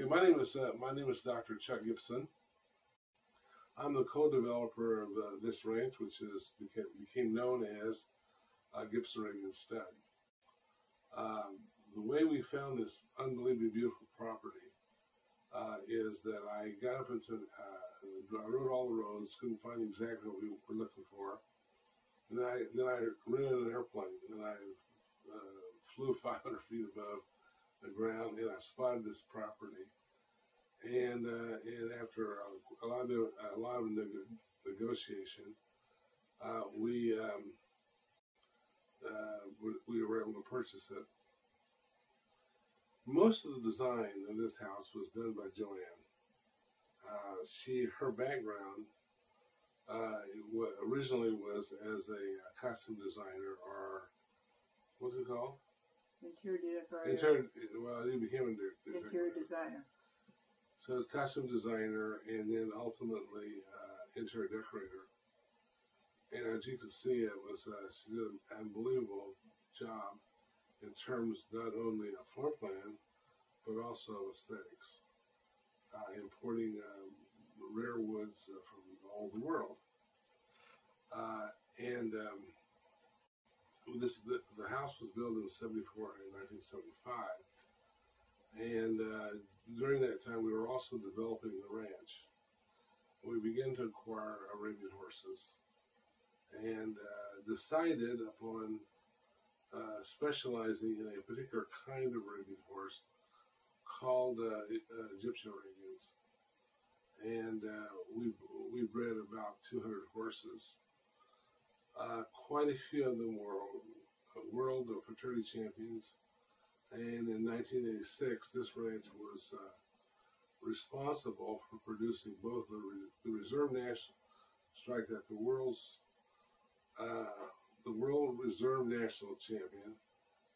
Okay, my name is Dr. Chuck Gibson. I'm the co-developer of this ranch, which became known as Gibson Arabian Stud. The way we found this unbelievably beautiful property is that I got up into, I rode all the roads, couldn't find exactly what we were looking for, and then I rented an airplane, and I flew 500 feet above the ground, and I spotted this property. And after a lot of negotiation, we were able to purchase it. Most of the design of this house was done by Joanne. Her background originally was as a costume designer, or what's it called? Interior decorator. Well, he became an interior designer. So as costume designer, and then ultimately interior decorator. And as you can see, she did an unbelievable job in terms not only of floor plan, but also aesthetics, importing rare woods from all the world. The house was built in 1975. And during that time, we were also developing the ranch. We began to acquire Arabian horses, and decided upon specializing in a particular kind of Arabian horse called Egyptian Arabians. And we bred about 200 horses. Quite a few of them were world or fraternity champions. And in 1986, this ranch was responsible for producing both the Reserve National, strike that the World Reserve National Champion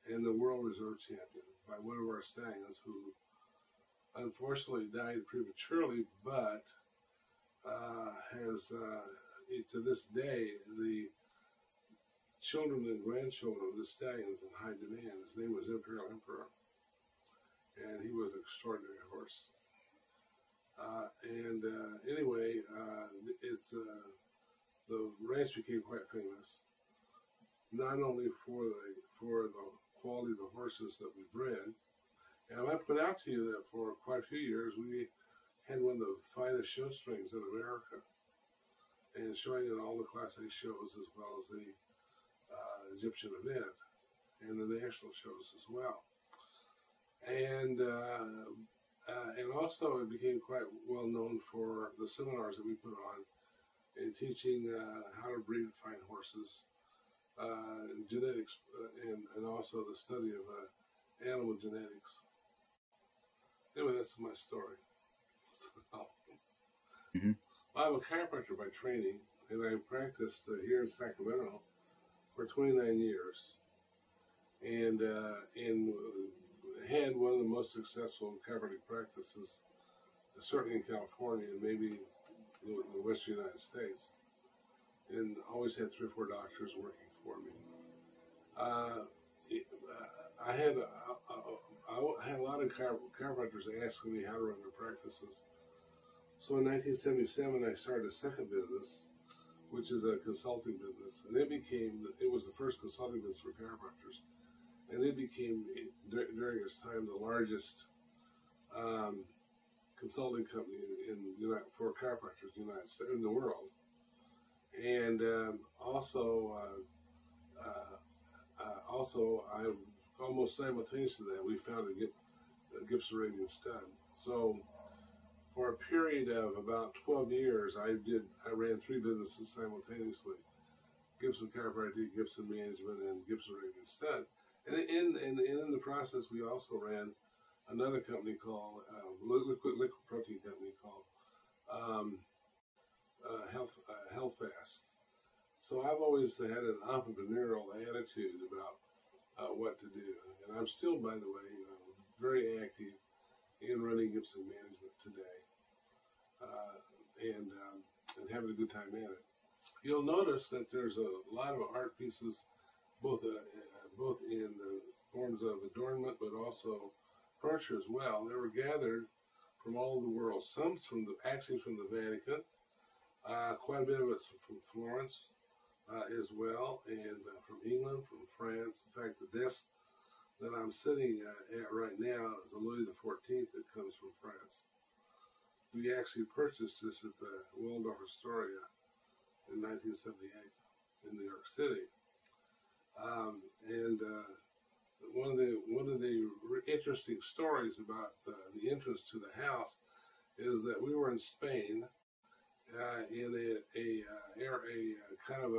and the World Reserve Champion by one of our stallions who unfortunately died prematurely, but has to this day the children and grandchildren of the stallions in high demand. His name was Imperial Emperor, and he was an extraordinary horse. Anyway, the ranch became quite famous, not only for the quality of the horses that we bred. And I might point out to you that for quite a few years we had one of the finest show strings in America, and showing in all the Class A shows as well as the Egyptian event and the national shows as well. And also it became quite well known for the seminars that we put on in teaching how to breed fine horses, genetics, and also the study of animal genetics. Anyway, that's my story. Mm-hmm. I'm a chiropractor by training, and I practiced here in Sacramento for 29 years, and had one of the most successful chiropractic practices, certainly in California and maybe in the Western United States, and always had 3 or 4 doctors working for me. I had a lot of chiropractors asking me how to run their practices. So in 1977, I started a second business, which is a consulting business, and it was the first consulting business for chiropractors, and it became during its time the largest consulting company for chiropractors in the world. And also I almost simultaneously to that, we founded Gibson Arabian Stud. So for a period of about 12 years, I ran 3 businesses simultaneously: Gibson Chiropractic, Gibson Management, and Gibson Arabian Stud. And in the process, we also ran another company called liquid protein company called Health Fast. So I've always had an entrepreneurial attitude about what to do, and I'm still, by the way, very active in running Gibson Management today, and having a good time at it. You'll notice that there's a lot of art pieces, both in the forms of adornment, but also furniture as well. They were gathered from all over the world. Some actually from the Vatican. Quite a bit of it's from Florence as well, and from England, from France. In fact, the desk that I'm sitting at right now is a Louis XIV that comes from France. We actually purchased this at the Waldorf Astoria in 1978 in New York City. One of the interesting stories about the entrance to the house is that we were in Spain in a kind of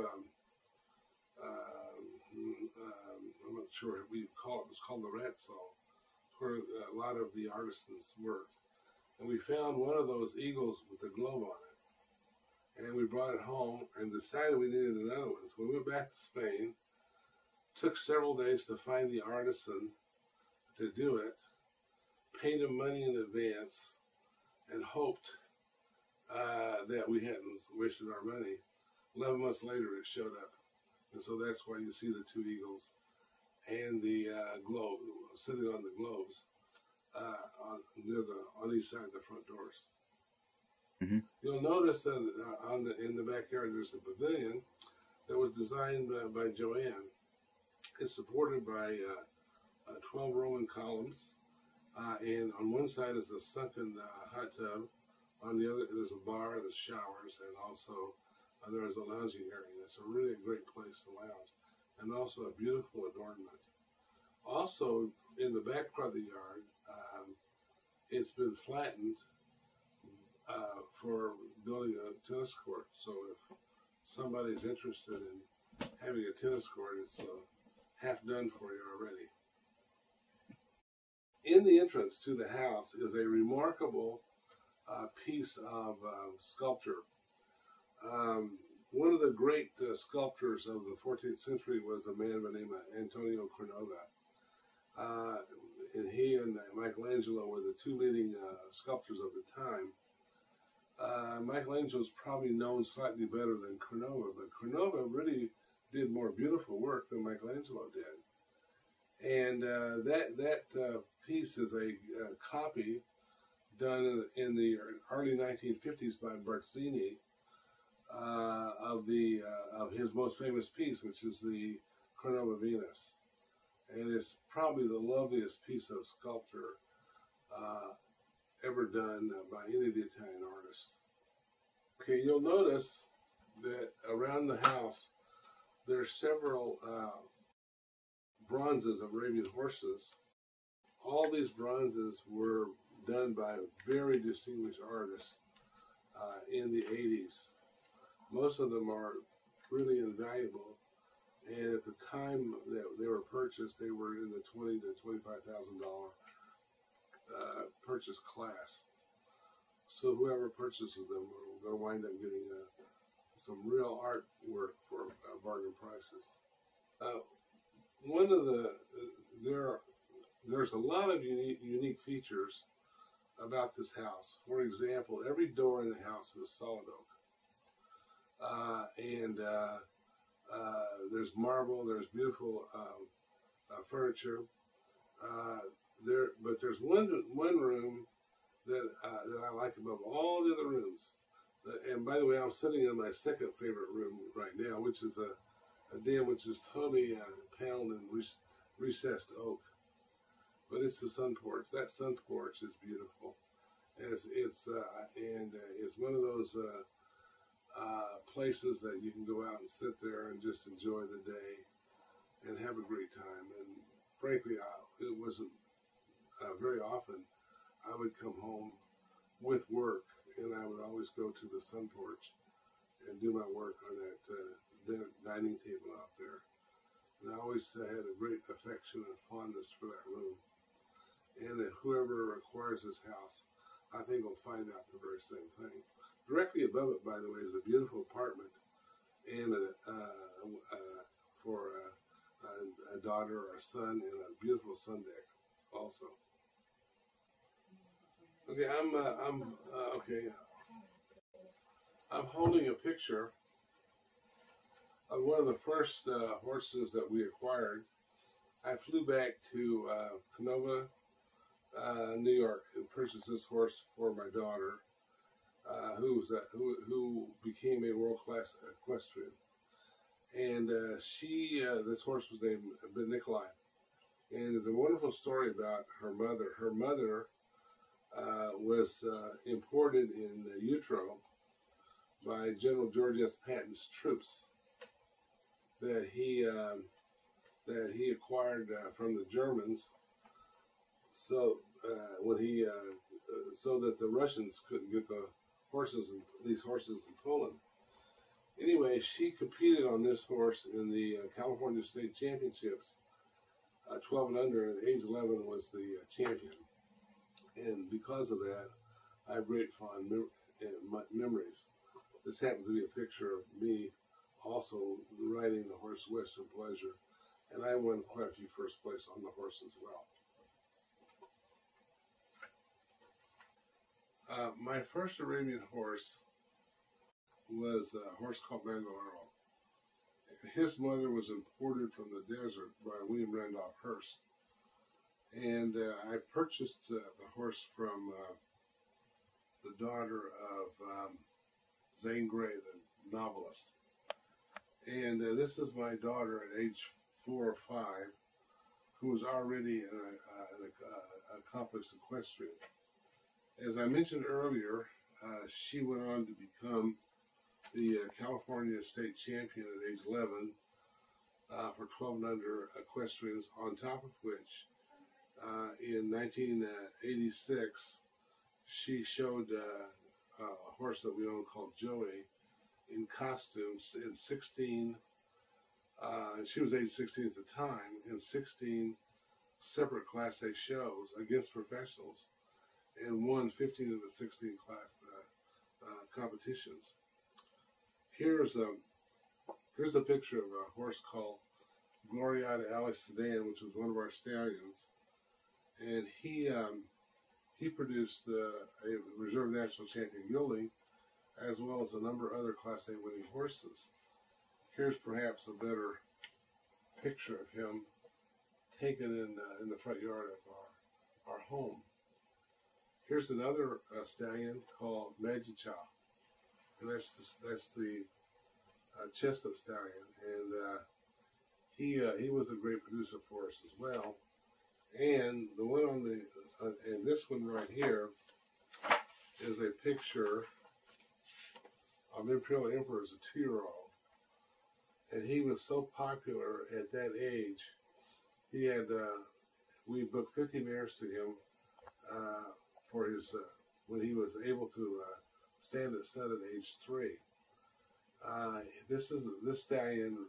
I'm not sure what we call it. It was called the Rat Sol, where a lot of the artisans worked. And we found one of those eagles with a globe on it. And we brought it home and decided we needed another one. So we went back to Spain. Took several days to find the artisan to do it. Paid him money in advance and hoped that we hadn't wasted our money. 11 months later, it showed up. And so that's why you see the two eagles and the globe sitting on the globes on each side of the front doors. Mm-hmm. You'll notice that in the backyard there's a pavilion that was designed by Joanne. It's supported by 12 Roman columns, and on one side is a sunken hot tub. On the other, there's a bar, there's showers, and also there's a lounging area. It's a really great place to lounge, and also a beautiful adornment. Also, in the back part of the yard, it's been flattened for building a tennis court. So if somebody's interested in having a tennis court, it's half done for you already. In the entrance to the house is a remarkable piece of sculpture. One of the great sculptors of the 14th century was a man by the name of Antonio Canova. And he and Michelangelo were the two leading sculptors of the time. Michelangelo's probably known slightly better than Canova, but Canova really did more beautiful work than Michelangelo did. And that piece is a copy done in the early 1950s by Barzini of his most famous piece, which is the Canova Venus. And it's probably the loveliest piece of sculpture ever done by any of the Italian artists. Okay, you'll notice that around the house there's several bronzes of Arabian horses. All these bronzes were done by very distinguished artists in the 80s. Most of them are really invaluable, and at the time that they were purchased, they were in the $20,000 to $25,000 purchase class. So whoever purchases them are going to wind up getting some real artwork for bargain prices. There's a lot of unique features about this house. For example, every door in the house is solid oak. There's marble, there's beautiful furniture. But there's one room that I like above all the other rooms. And by the way, I'm sitting in my second favorite room right now, which is a den which is totally paneled and recessed oak. But it's the sun porch. That sun porch is beautiful. And it's one of those places that you can go out and sit there and just enjoy the day and have a great time. And frankly, it wasn't very often I would come home with work, and I would always go to the sun porch and do my work on that dining table out there. And I always had a great affection and fondness for that room. And that whoever acquires this house, I think will find out the very same thing. Directly above it, by the way, is a beautiful apartment and for a daughter or a son, and a beautiful sun deck also. Okay, I'm holding a picture of one of the first horses that we acquired. I flew back to Canova New York, and purchased this horse for my daughter, who became a world-class equestrian. And this horse was named Ben Nikolai. And there's a wonderful story about her mother. Her mother was imported in utero by General George S. Patton's troops that he acquired from the Germans, so so that the Russians couldn't get these horses in Poland. Anyway, she competed on this horse in the California State Championships, 12 and under, and age 11 was the champion. And because of that, I have great fond memories. This happens to be a picture of me also riding the horse Western Pleasure, and I won quite a few first place on the horse as well. My first Arabian horse was a horse called Mandaloro. His mother was imported from the desert by William Randolph Hearst. And I purchased the horse from the daughter of Zane Grey, the novelist. And this is my daughter at age 4 or 5, who was already an accomplished equestrian. As I mentioned earlier, she went on to become the California State Champion at age 11 for 12 and under equestrians, on top of which in 1986 she showed a horse that we own called Joey in costumes in 16, and she was age 16 at the time, in 16 separate Class A shows against professionals, and won 15 of the 16 class competitions. Here's a picture of a horse called Gloriata Alex Sedan, which was one of our stallions, and he produced a reserve national champion gelding, as well as a number of other Class A winning horses. Here's perhaps a better picture of him taken in the front yard of our home. Here's another stallion called Magicha, and that's the chestnut stallion, and he was a great producer for us as well. And the one on the and this one right here is a picture of Imperial Emperor as a 2-year-old, and he was so popular at that age. He had we booked 50 mares to him for his when he was able to stand at stud at age 3. This stallion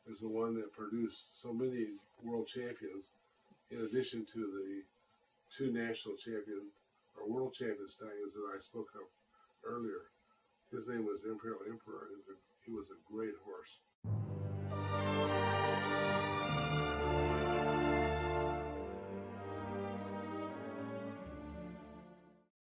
is the one that produced so many world champions, in addition to the 2 national champion or world champion stallions that I spoke of earlier. His name was Imperial Emperor. He was a great horse.